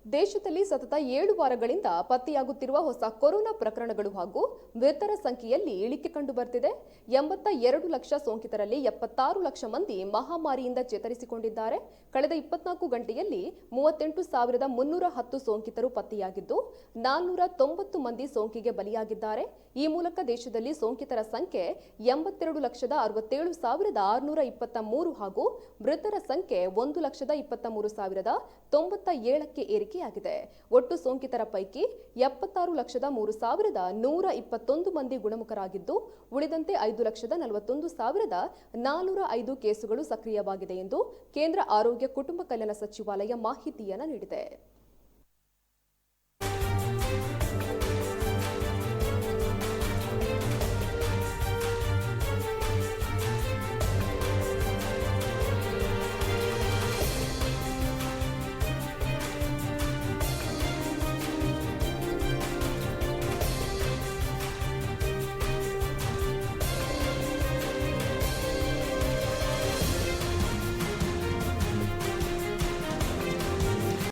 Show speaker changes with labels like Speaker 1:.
Speaker 1: ದೇಶದಲ್ಲಿ ಸತತ 7 ವಾರಗಳಿಂದ ಪತ್ತೆಯಾಗುತ್ತಿರುವ ಹೊಸ ಕೊರೋನಾ ಪ್ರಕರಣಗಳು ಹಾಗೂ ಮೃತರ ಸಂಖ್ಯೆಯಲ್ಲಿ ಇಳಿಕೆ ಕಂಡು ಬರ್ತಿದೆ. 82 ಲಕ್ಷ ಸೋಂಕಿತರಲ್ಲಿ 76 ಲಕ್ಷ ಮಂದಿ ಮಹಾಮಾರಿಯಿಂದ ಚೇತರಿಸಿಕೊಂಡಿದ್ದಾರೆ. ಕಳೆದ 24 ಗಂಟೆಯಲ್ಲಿ 38,310 ಸೋಂಕಿತರು ಪತ್ತೆಯಾಗಿದ್ದು 490 ಮಂದಿ ಸೋಂಕಿಗೆ ಬಲಿಯಾಗಿದ್ದಾರೆ. ಈ ಮೂಲಕ ದೇಶದಲ್ಲಿ ಸೋಂಕಿತರ ಸಂಖ್ಯೆ 82,67,623 ಹಾಗೂ ಮೃತರ ಸಂಖ್ಯೆ 1,23,097ಕ್ಕೆ ಏರಿಕೆಯಾಗಿದೆ. ಒಟ್ಟು ಸೋಂಕಿತರ ಪೈಕಿ 76,03,121 ಮಂದಿ ಗುಣಮುಖರಾಗಿದ್ದು ಉಳಿದಂತೆ 5,41,405 ಕೇಸುಗಳು ಸಕ್ರಿಯವಾಗಿದೆ ಎಂದು ಕೇಂದ್ರ ಆರೋಗ್ಯ ಕುಟುಂಬ ಕಲ್ಯಾಣ ಸಚಿವಾಲಯ ಮಾಹಿತಿಯನ್ನು ನೀಡಿದೆ.